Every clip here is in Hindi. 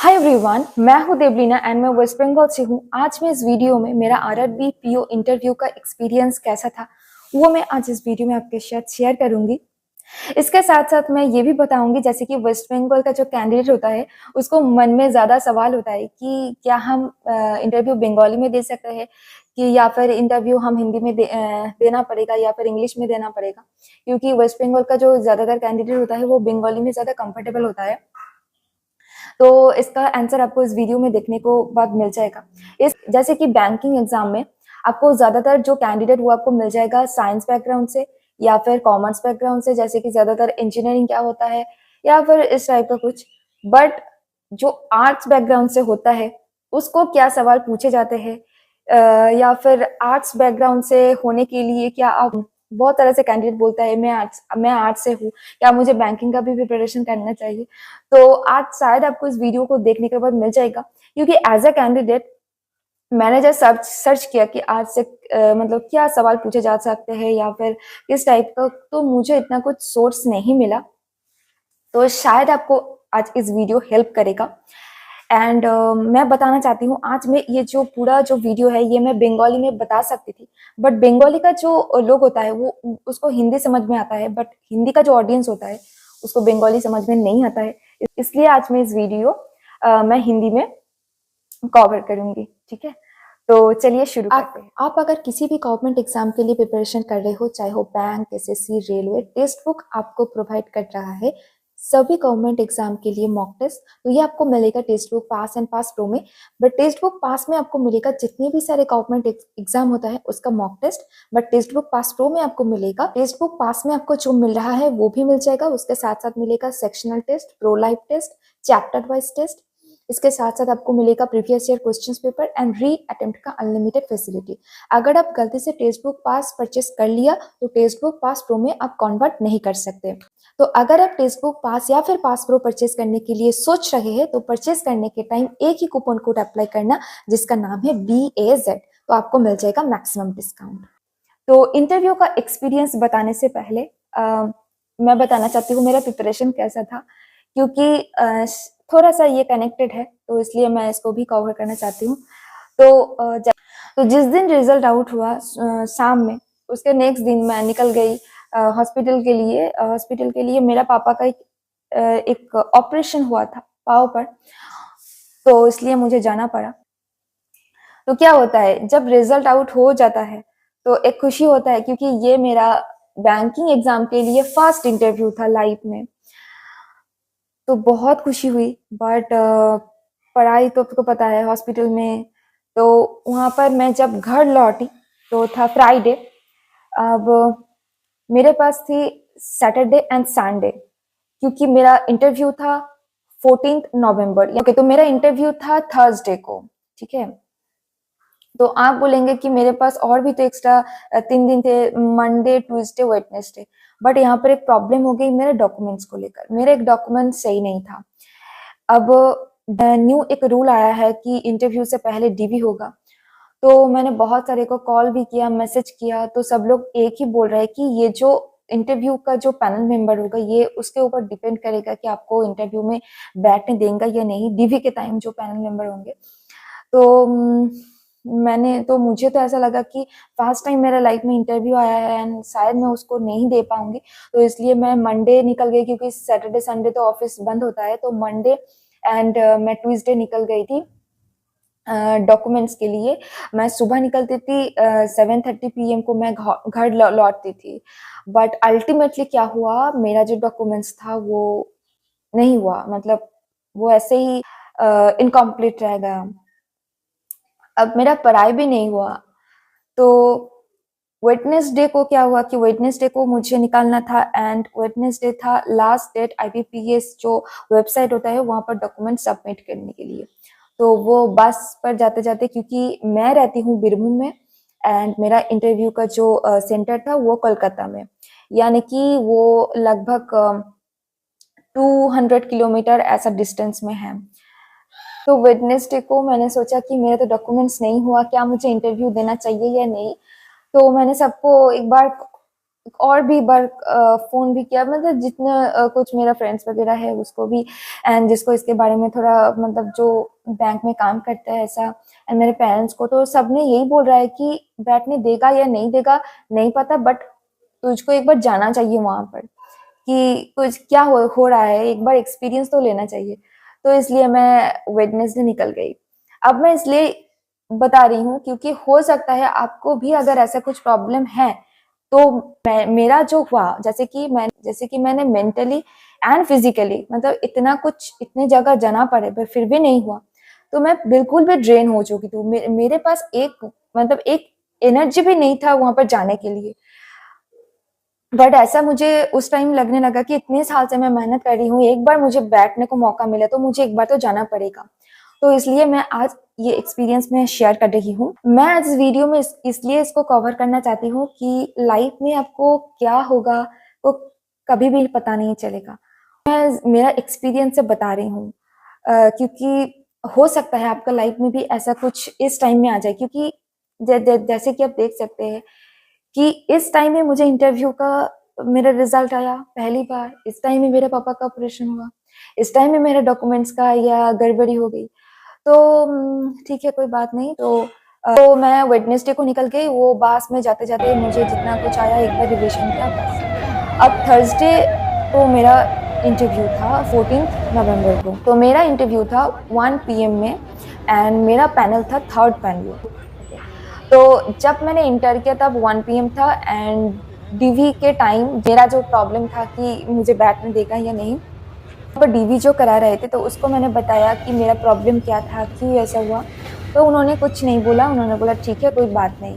हाय एवरीवन, मैं हूं देवलीना एंड मैं वेस्ट बंगाल से हूं। आज मैं इस वीडियो में मेरा आरआरबी पीओ इंटरव्यू का एक्सपीरियंस कैसा था वो मैं आज इस वीडियो में आपके साथ शेयर करूंगी। इसके साथ साथ मैं ये भी बताऊंगी जैसे कि वेस्ट बंगाल का जो कैंडिडेट होता है उसको मन में ज़्यादा सवाल होता है कि क्या हम इंटरव्यू बंगाली में दे सकते हैं कि या फिर इंटरव्यू हम हिंदी में देना पड़ेगा या फिर इंग्लिश में देना पड़ेगा, क्योंकि वेस्ट बंगाल का जो ज़्यादातर कैंडिडेट होता है वो बंगाली में ज़्यादा कंफर्टेबल होता है। तो इसका आंसर आपको इस वीडियो में देखने को बाद मिल जाएगा। इस जैसे कि बैंकिंग एग्जाम में आपको ज्यादातर जो कैंडिडेट वो आपको मिल जाएगा साइंस बैकग्राउंड से या फिर कॉमर्स बैकग्राउंड से, जैसे कि ज्यादातर इंजीनियरिंग क्या होता है या फिर इस टाइप का कुछ। बट जो आर्ट्स बैकग्राउंड से होता है उसको क्या सवाल पूछे जाते हैं, या फिर आर्ट्स बैकग्राउंड से होने के लिए क्या आप, बहुत तरह से कैंडिडेट बोलता है मैं आर्ट्स से हूँ, क्या मुझे बैंकिंग का भी प्रिपरेशन करना चाहिए। तो आज शायद आपको इस वीडियो को देखने के बाद मिल जाएगा, क्योंकि एज अ कैंडिडेट मैंने जब सर्च किया कि आज से मतलब क्या सवाल पूछे जा सकते हैं या फिर किस टाइप का, तो मुझे इतना कुछ सोर्स नहीं मिला। तो शायद आपको आज इस वीडियो हेल्प करेगा। एंड मैं बताना चाहती हूँ आज में ये जो पूरा जो वीडियो है ये मैं बंगाली में बता सकती थी, बट बंगाली का जो लोग होता है वो उसको हिंदी समझ में आता है, बट हिंदी का जो ऑडियंस होता है उसको बंगाली समझ में नहीं आता है। इसलिए आज मैं इस वीडियो मैं हिंदी में कवर करूंगी। ठीक है, तो चलिए शुरू करते हैं। आप अगर किसी भी गवर्नमेंट एग्जाम के लिए प्रिपरेशन कर रहे हो, चाहे हो bank, SSC, railway, text book आपको प्रोवाइड कर रहा है सभी गवर्नमेंट एग्जाम के लिए मॉक टेस्ट, तो ये आपको मिलेगा text book pass and pass pro में। बट टेक्स्ट बुक पास में आपको मिलेगा जितने भी सारे गवर्नमेंट एग्जाम होता है उसका mock test, but Testbook pass pro में आपको मिलेगा, टेक्स्ट बुक पास में आपको जो मिल रहा है वो भी मिल जाएगा, उसके साथ साथ मिलेगा sectional test, pro live test, chapter wise test. इसके साथ साथ आपको मिलेगा previous year questions paper and re attempt का अनलिमिटेड फैसिलिटी। अगर आप गलती से टेक्स्ट बुक पास परचेस कर लिया तो टेक्स्ट बुक पास प्रो में आप कन्वर्ट नहीं कर सकते। तो अगर आप टेक्स्ट बुक पास या फिर पास प्रो परचेस करने के लिए सोच रहे हैं तो परचेस करने के टाइम एक ही कूपन कोड अप्लाई करना जिसका नाम है BAZ, तो आपको मिल जाएगा मैक्सिमम डिस्काउंट। तो इंटरव्यू का एक्सपीरियंस बताने से पहले मैं बताना चाहती हूँ मेरा प्रिपरेशन कैसा था, क्योंकि थोड़ा सा ये कनेक्टेड है तो इसलिए मैं इसको भी कवर करना चाहती हूँ। तो जिस दिन रिजल्ट आउट हुआ शाम में, उसके नेक्स्ट दिन मैं निकल गई हॉस्पिटल के लिए। हॉस्पिटल के लिए मेरा पापा का एक ऑपरेशन हुआ था पाँव पर, तो इसलिए मुझे जाना पड़ा। तो क्या होता है जब रिजल्ट आउट हो जाता है तो एक खुशी होता है, क्योंकि ये मेरा बैंकिंग एग्जाम के लिए फर्स्ट इंटरव्यू था लाइफ में, तो बहुत खुशी हुई। बट पढ़ाई तो आपको पता है हॉस्पिटल में, तो वहाँ पर मैं जब घर लौटी तो था फ्राइडे। अब मेरे पास थी सैटरडे एंड संडे, क्योंकि मेरा इंटरव्यू था 14 नवंबर। ओके, तो मेरा इंटरव्यू था थर्सडे को। ठीक है, तो आप बोलेंगे कि मेरे पास और भी तो एक्स्ट्रा 3 दिन थे, मंडे, ट्यूसडे, वेडनेसडे। बट यहाँ पर एक प्रॉब्लम हो गई मेरे डॉक्यूमेंट्स को लेकर, मेरा एक डॉक्यूमेंट सही नहीं था। अब न्यू एक रूल आया है कि इंटरव्यू से पहले डीवी होगा, तो मैंने बहुत सारे को कॉल भी किया, मैसेज किया, तो सब लोग एक ही बोल रहे हैं कि ये जो इंटरव्यू का जो पैनल मेंबर होगा ये उसके ऊपर डिपेंड करेगा कि आपको इंटरव्यू में बैठने देंगे या नहीं, डीवी के टाइम जो पैनल मेंबर होंगे। तो मुझे तो ऐसा लगा कि फर्स्ट टाइम मेरा लाइफ में इंटरव्यू आया है एंड शायद मैं उसको नहीं दे पाऊंगी, तो इसलिए मैं मंडे निकल गई, क्योंकि सैटरडे संडे तो ऑफिस बंद होता है। तो मंडे एंड मैं ट्यूसडे निकल गई थी डॉक्यूमेंट्स के लिए। मैं सुबह निकलती थी 7:30 PM को मैं घर लौटती थी। बट अल्टीमेटली क्या हुआ, मेरा जो डॉक्यूमेंट्स था वो नहीं हुआ, मतलब वो ऐसे ही इनकम्प्लीट रह गया। अब मेरा पढ़ाई भी नहीं हुआ। तो वेडनेसडे को क्या हुआ कि वेडनेसडे को मुझे निकालना था एंड वेडनेसडे था लास्ट डेट IBPS जो वेबसाइट होता है वहां पर डॉक्यूमेंट सबमिट करने के लिए। तो वो बस पर जाते जाते, क्योंकि मैं रहती हूँ बीरभूम में एंड मेरा इंटरव्यू का जो सेंटर था वो कोलकाता में, यानी कि वो लगभग 200 किलोमीटर ऐसा डिस्टेंस में है। तो वेडनेसडे को मैंने सोचा कि मेरा तो डॉक्यूमेंट्स नहीं हुआ, क्या मुझे इंटरव्यू देना चाहिए या नहीं। तो मैंने सबको एक बार और भी बार फ़ोन भी किया, मतलब जितना कुछ मेरा फ्रेंड्स वगैरह है उसको भी, एंड जिसको इसके बारे में थोड़ा मतलब जो बैंक में काम करता है ऐसा, एंड मेरे पेरेंट्स को, तो सबने यही बोल रहा है कि बैठने देगा या नहीं देगा नहीं पता, बट तुझको एक बार जाना चाहिए वहाँ पर कि कुछ क्या हो रहा है, एक बार एक्सपीरियंस तो लेना चाहिए। तो इसलिए मैं वेडनेसडे निकल गई। अब मैं इसलिए बता रही हूँ क्योंकि हो सकता है आपको भी अगर ऐसा कुछ प्रॉब्लम है, तो मेरा जो हुआ, जैसे कि मैंने मेंटली एंड फिजिकली मतलब इतना कुछ इतने जगह जाना पड़े पर फिर भी नहीं हुआ, तो मैं बिल्कुल भी ड्रेन हो चुकी थी। मेरे पास एक एनर्जी भी नहीं था वहां पर जाने के लिए। बट ऐसा मुझे उस टाइम लगने लगा कि इतने साल से मैं मेहनत कर रही हूँ, एक बार मुझे बैठने को मौका मिला तो मुझे एक बार तो जाना पड़ेगा। तो इसलिए मैं आज ये एक्सपीरियंस में शेयर कर रही हूँ। मैं आज इस वीडियो में इसलिए इसको कवर करना चाहती हूँ कि लाइफ में आपको क्या होगा वो कभी भी पता नहीं चलेगा। मैं मेरा एक्सपीरियंस से बता रही हूँ, क्योंकि हो सकता है आपका लाइफ में भी ऐसा कुछ इस टाइम में आ जाए, क्योंकि जैसे कि आप देख सकते हैं कि इस टाइम में मुझे इंटरव्यू का मेरा रिजल्ट आया पहली बार, इस टाइम में मेरे पापा का ऑपरेशन हुआ, इस टाइम में मेरे डॉक्यूमेंट्स का या गड़बड़ी हो गई। तो ठीक है, कोई बात नहीं। तो मैं वेडनेसडे को निकल गई, वो बस में जाते जाते मुझे जितना कुछ आया एक बार रिविजन किया बस। अब थर्सडे को मेरा इंटरव्यू था 14 नवंबर को, तो मेरा इंटरव्यू था 1 PM में एंड मेरा पैनल था थर्ड पैनल। तो जब मैंने इंटर किया तब 1 PM था एंड डीवी के टाइम मेरा जो प्रॉब्लम था कि मुझे बैठने देगा या नहीं, पर डीवी जो करा रहे थे तो उसको मैंने बताया कि मेरा प्रॉब्लम क्या था, क्यों ऐसा हुआ। तो उन्होंने कुछ नहीं बोला, उन्होंने बोला ठीक है कोई बात नहीं।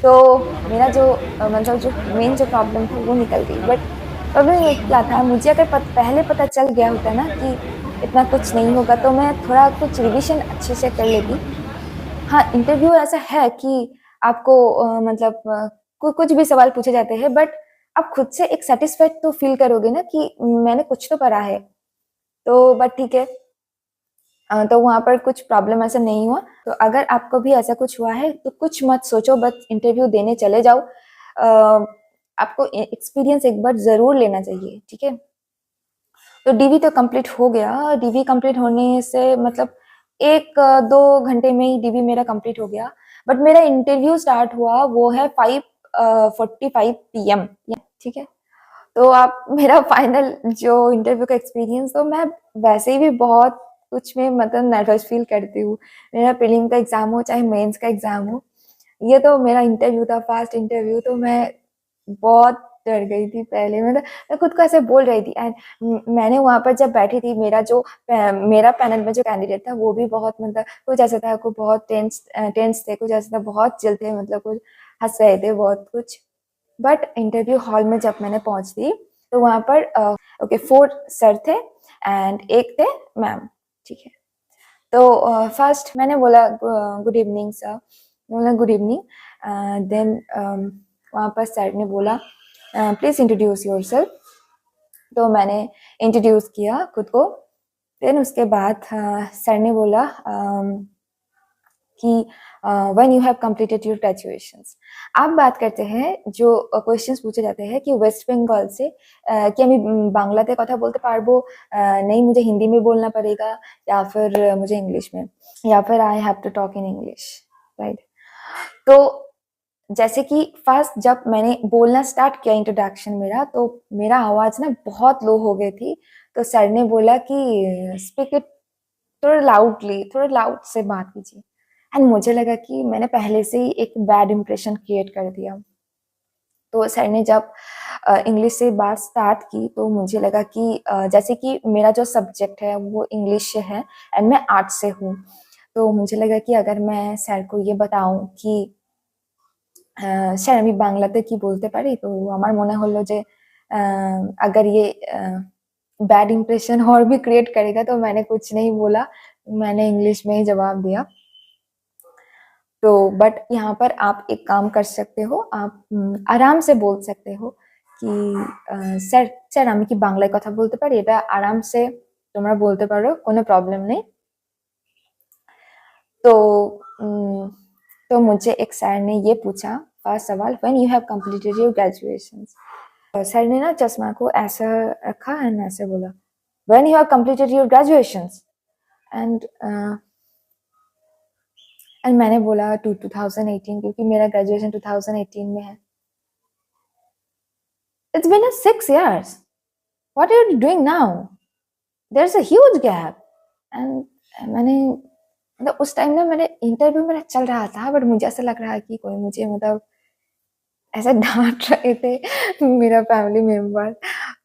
तो मेरा जो मतलब जो मेन जो प्रॉब्लम था वो निकल गई। बट प्रॉब्लम ये क्या था, मुझे अगर पहले पता चल गया होता ना कि इतना कुछ नहीं होगा तो मैं थोड़ा कुछ रिविजन अच्छे से कर लेती। हाँ, इंटरव्यू ऐसा है कि आपको मतलब कुछ भी सवाल पूछे जाते हैं, बट आप खुद से एक सेटिस्फाइड तो फील करोगे ना कि मैंने कुछ तो पढ़ा है। तो बट ठीक है, तो वहाँ पर कुछ प्रॉब्लम ऐसा नहीं हुआ। तो अगर आपको भी ऐसा कुछ हुआ है तो कुछ मत सोचो, बस इंटरव्यू देने चले जाओ। आपको एक्सपीरियंस एक बार ज़रूर लेना चाहिए, ठीक है। तो डीवी तो कंप्लीट हो गया। डीवी कंप्लीट होने से मतलब 1-2 घंटे में ही डीवी मेरा कंप्लीट हो गया। बट मेरा इंटरव्यू स्टार्ट हुआ वो है 5:45 PM, ठीक है। तो आप मेरा फाइनल जो इंटरव्यू का एक्सपीरियंस, तो मैं वैसे ही भी बहुत कुछ में मतलब नर्वस फील करती हूँ। मेरा प्रीलिम का एग्जाम हो चाहे मेंस का एग्जाम हो, ये तो मेरा इंटरव्यू था, फर्स्ट इंटरव्यू, तो मैं बहुत डर गई थी पहले। मतलब मैं खुद को ऐसे बोल रही थी एंड मैंने वहाँ पर जब बैठी थी, मेरा पैनल में जो कैंडिडेट था वो भी बहुत मतलब कुछ ऐसा था, को बहुत टेंस थे, कुछ ऐसा था बहुत चिल थे, मतलब कुछ हंस रहे थे बहुत कुछ। बट इंटरव्यू हॉल में जब मैंने पहुंची तो वहाँ पर ओके 4 सर थे एंड एक थे मैम, ठीक है। तो फर्स्ट मैंने बोला गुड इवनिंग सर, बोला गुड इवनिंग। देन वहाँ पर सर ने बोला प्लीज़ इंट्रोड्यूस योरसेल्फ। तो मैंने इंट्रोड्यूस किया खुद को। देन उसके बाद सर ने बोला कि when you have completed your graduations. आप बात करते हैं जो क्वेश्चंस पूछे जाते हैं कि वेस्ट बंगाल से कि আমি বাংলাতে কথা বলতে পারবো, नहीं मुझे हिंदी में बोलना पड़ेगा, या फिर मुझे इंग्लिश में, या फिर I have to talk in English, right. तो जैसे कि फर्स्ट जब मैंने बोलना स्टार्ट किया इंट्रोडक्शन मेरा, तो मेरा आवाज़ ना बहुत लो हो गई थी। तो सर ने बोला कि स्पीक इट थोड़ा लाउड से बात कीजिए। एंड मुझे लगा कि मैंने पहले से ही एक बैड इंप्रेशन क्रिएट कर दिया। तो सर ने जब इंग्लिश से बात स्टार्ट की तो मुझे लगा कि जैसे कि मेरा जो सब्जेक्ट है वो इंग्लिश से है एंड मैं आर्ट्स से हूँ। तो मुझे लगा कि अगर मैं सर को ये बताऊं कि স্যার আমি বাংলাতে কি বলতে পারি, তো আমার মনে হলো যে अगर ये बैड इंप्रेशन और भी क्रिएट करेगा, तो मैंने कुछ नहीं बोला, मैंने इंग्लिश में ही जवाब दिया। तो बट यहाँ पर आप एक काम कर सकते हो, आप आराम से बोल सकते हो कि স্যার স্যার আমি কি বাংলায় কথা বলতে পারি, এটা आराम से তোমরা বলতে পারো, কোনো प्रॉब्लम नहीं। तो तो मुझे एक सर ने ये पूछा फर्स्ट सवाल, when you have completed your graduation. Sir ने ना चश्मा को ऐसा रखा एंड ऐसे बोला, when you have completed your graduation. And मैंने बोला 2018, क्योंकि मेरा ग्रेजुएशन 2018 में है। It's been 6 years. What are you doing now? There's a huge gap. And मैंने मतलब उस टाइम ना मेरे इंटरव्यू मेरा चल रहा था, बट मुझे ऐसा लग रहा है कि कोई मुझे मतलब ऐसा डांट रहे थे मेरा फैमिली मेंबर।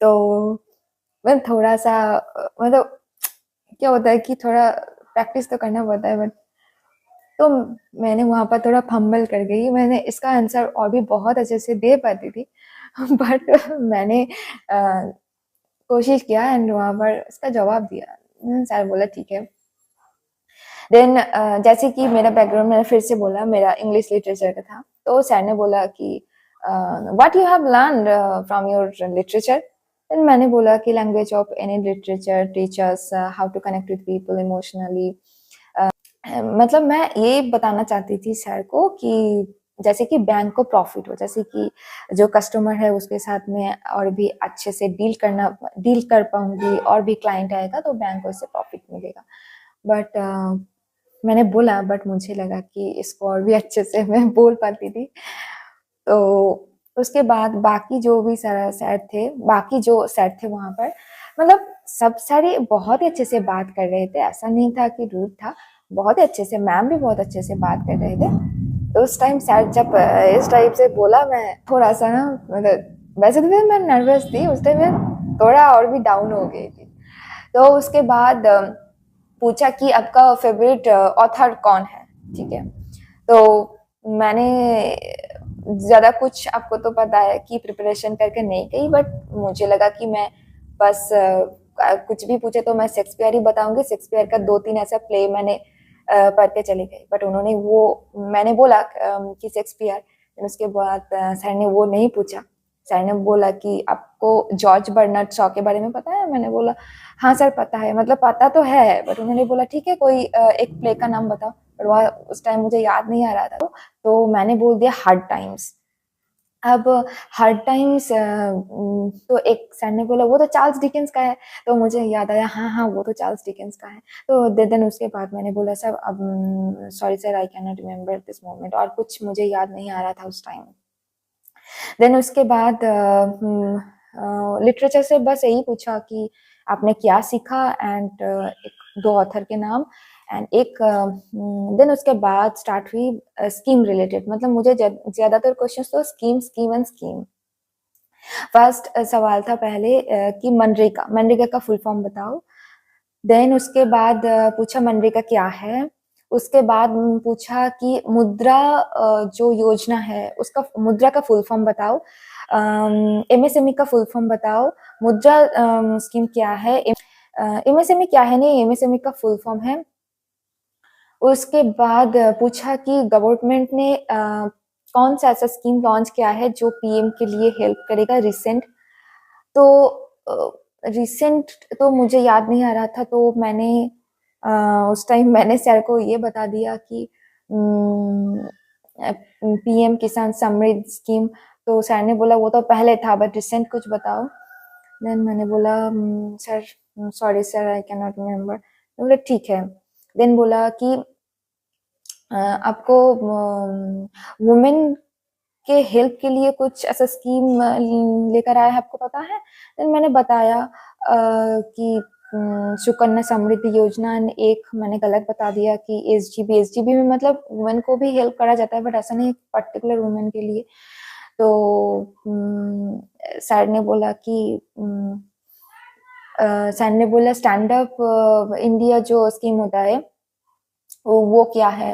तो मैं थोड़ा सा मतलब क्या होता है कि थोड़ा प्रैक्टिस तो करना पड़ता है, बट तो मैंने वहाँ पर थोड़ा फंबल कर गई। मैंने इसका आंसर और भी बहुत अच्छे से दे पाती थी बट मैंने कोशिश किया एंड वहाँ पर इसका जवाब दिया। सर बोला ठीक है। देन जैसे कि मेरा बैकग्राउंड मैंने फिर से बोला मेरा इंग्लिश लिटरेचर का था, तो सर ने बोला कि what you have learned from your literature. Then मैंने बोला कि language of any literature teachers how to connect with people emotionally. मतलब मैं ये बताना चाहती थी सर को कि जैसे कि बैंक को प्रॉफिट हो, जैसे कि जो कस्टमर है उसके साथ में और भी अच्छे से डील कर पाऊंगी, और भी क्लाइंट आएगा तो बैंक को इससे प्रॉफिट मिलेगा। बट मैंने बोला, बट मुझे लगा कि इसको और भी अच्छे से मैं बोल पाती थी। तो उसके बाद बाकी जो भी बाकी जो सर थे वहाँ पर, मतलब सब सारे बहुत ही अच्छे से बात कर रहे थे, ऐसा नहीं था कि रूड था, बहुत ही अच्छे से, मैम भी बहुत अच्छे से बात कर रहे थे। तो उस टाइम सर जब इस टाइप से बोला, मैं थोड़ा सा ना मतलब वैसे तो मैं नर्वस थी उस टाइम, मैं थोड़ा और भी डाउन हो गई थी। तो उसके बाद पूछा कि आपका फेवरेट ऑथर कौन है, ठीक है। तो मैंने ज़्यादा कुछ, आपको तो पता है कि प्रिपरेशन करके नहीं गई, बट मुझे लगा कि मैं बस कुछ भी पूछे तो मैं शेक्सपियर ही बताऊंगी। शेक्सपियर का 2-3 ऐसा प्ले मैंने पढ़ के चली गई, बट उन्होंने मैंने बोला कि शेक्सपियर। उसके बाद सर ने वो नहीं पूछा। सर ने बोला कि आपको जॉर्ज बर्नार्ड शॉ के बारे में पता है? मैंने बोला हाँ सर पता है, मतलब पता तो है, बट उन्होंने बोला ठीक है कोई एक प्ले का नाम बताओ। पर वह उस टाइम मुझे याद नहीं आ रहा था, तो मैंने बोल दिया हार्ड टाइम्स। अब हार्ड टाइम्स तो एक सर ने बोला वो तो चार्ल्स डिकेंस का है, तो मुझे याद आया हाँ हाँ वो तो चार्ल्स डिकेंस का है। तो देन उसके बाद मैंने बोला सर अब sorry sir I can not remember this moment, और कुछ मुझे याद नहीं आ रहा था उस टाइम। देन उसके बाद लिटरेचर से बस यही पूछा कि आपने क्या सीखा, एंड एक 2 ऑथर के नाम, एंड एक देन उसके बाद स्टार्ट हुई स्कीम रिलेटेड। मतलब मुझे ज्यादातर क्वेश्चंस तो स्कीम एंड स्कीम। फर्स्ट सवाल था पहले कि मनरेगा का फुल फॉर्म बताओ। देन उसके बाद पूछा मनरेगा क्या है। उसके बाद पूछा कि मुद्रा जो योजना है उसका मुद्रा का फुल फॉर्म बताओ। एमएसएमई का फुल फॉर्म बताओ। मुद्रा स्कीम क्या है, एमएसएमई क्या है, नहीं एमएसएमई का फुल फॉर्म है। उसके बाद पूछा कि गवर्नमेंट ने कौन सा ऐसा स्कीम लॉन्च किया है जो पीएम के लिए हेल्प करेगा रिसेंट। तो रिसेंट तो मुझे याद नहीं आ रहा था, तो मैंने उस टाइम मैंने सर को ये बता दिया कि पीएम किसान समृद्धि स्कीम। तो सर ने बोला वो तो पहले था, बट रिसेंट कुछ बताओ। देन मैंने बोला sir sorry sir I can not remember. बोले ठीक है। देन बोला कि आपको वुमेन के हेल्प के लिए कुछ ऐसा स्कीम लेकर आया है, आपको पता है? देन मैंने बताया कि सुकन्या समृद्धि योजना, एक मैंने गलत बता दिया कि एसजीबी में मतलब वुमेन को भी हेल्प करा जाता है, बट ऐसा नहीं पर्टिकुलर वुमेन के लिए। तो सर ने बोला कि सर ने बोला स्टैंड अप इंडिया जो स्कीम होता है वो क्या है,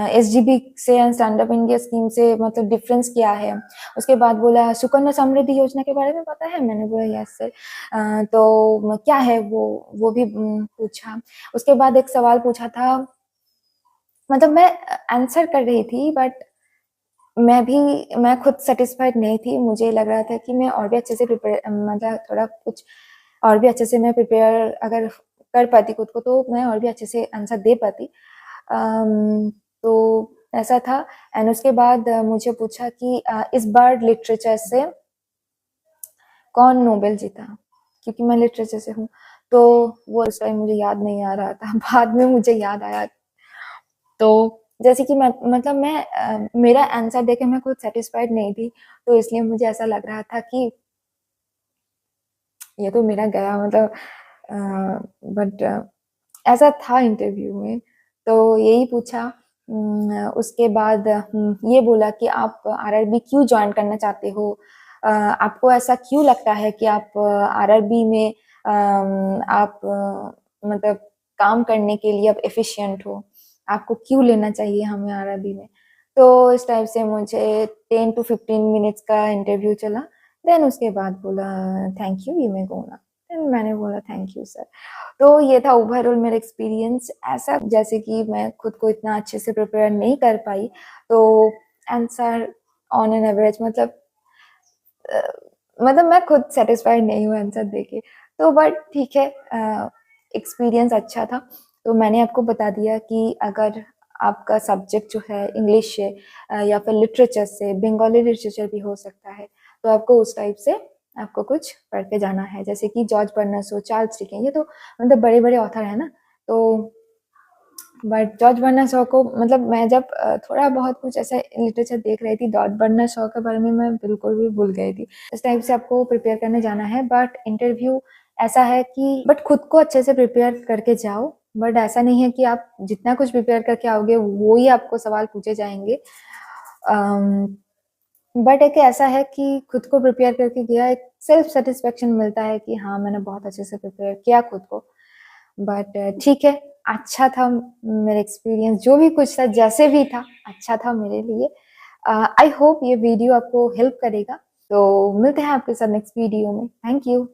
एसजीबी से स्टैंड अप इंडिया स्कीम से मतलब डिफरेंस क्या है। उसके बाद बोला सुकन्या समृद्धि योजना के बारे में पता है? मैंने बोला यस सर। तो क्या है वो भी पूछा। उसके बाद एक सवाल पूछा था, मतलब मैं आंसर कर रही थी, बट मैं खुद सेटिस्फाइड नहीं थी। मुझे लग रहा था कि मैं और भी अच्छे से प्रिपेयर, मतलब थोड़ा कुछ और भी अच्छे से मैं प्रिपेयर अगर कर पाती खुद को, तो मैं और भी अच्छे से आंसर दे पाती। तो ऐसा था। एंड उसके बाद मुझे पूछा कि इस बार लिटरेचर से कौन नोबेल जीता, क्योंकि मैं लिटरेचर से हूँ। तो वो उस टाइम मुझे याद नहीं आ रहा था, बाद में मुझे याद आया। तो जैसे कि मेरा आंसर देके मैं खुद सेटिस्फाइड नहीं थी, तो इसलिए मुझे ऐसा लग रहा था कि ये तो मेरा गया, बट ऐसा था इंटरव्यू में। तो यही पूछा। उसके बाद ये बोला कि आप आरआरबी क्यों ज्वाइन करना चाहते हो, आपको ऐसा क्यों लगता है कि आप आरआरबी में आप मतलब काम करने के लिए आप एफिशिएंट हो, आपको क्यों लेना चाहिए हमें आरआरबी में। तो इस टाइप से मुझे 10 to 15 मिनट्स का इंटरव्यू चला। देन उसके बाद बोला thank you, you may go now. Then मैंने बोला थैंक यू सर। तो ये था ओवरऑल मेरा एक्सपीरियंस। ऐसा जैसे कि मैं खुद को इतना अच्छे से प्रिपेयर नहीं कर पाई, तो आंसर ऑन एन एवरेज अ, मैं खुद सेटिस्फाइड नहीं हूँ आंसर देके। तो बट ठीक है, एक्सपीरियंस अच्छा था। तो मैंने आपको बता दिया कि अगर आपका सब्जेक्ट जो है इंग्लिश से या फिर लिटरेचर से, बंगाली लिटरेचर भी हो सकता है, तो आपको उस टाइप से आपको कुछ पढ़ के जाना है। जैसे कि जॉर्ज बर्नस हो, चार्ल्स डिकेंस, ये तो बड़े बड़े ऑथर है ना। तो बट जॉर्ज बर्नस शॉ को मैं जब थोड़ा बहुत कुछ ऐसा लिटरेचर देख रही थी, जॉर्ज बर्नस शॉ के बारे में मैं बिल्कुल भी भूल गई थी। इस टाइप से आपको प्रिपेयर करने जाना है। बट इंटरव्यू ऐसा है कि बट खुद को अच्छे से प्रिपेयर करके जाओ। बट ऐसा नहीं है कि आप जितना कुछ प्रिपेयर करके आओगे वो ही आपको सवाल पूछे जाएंगे। बट एक ऐसा है कि खुद को प्रिपेयर करके गया, एक सेल्फ सेटिस्फेक्शन मिलता है कि हाँ मैंने बहुत अच्छे से प्रिपेयर किया खुद को। बट ठीक है, अच्छा था मेरा एक्सपीरियंस, जो भी कुछ था जैसे भी था अच्छा था मेरे लिए। आई होप ये वीडियो आपको हेल्प करेगा। तो मिलते हैं आपके साथ नेक्स्ट वीडियो में। Thank you.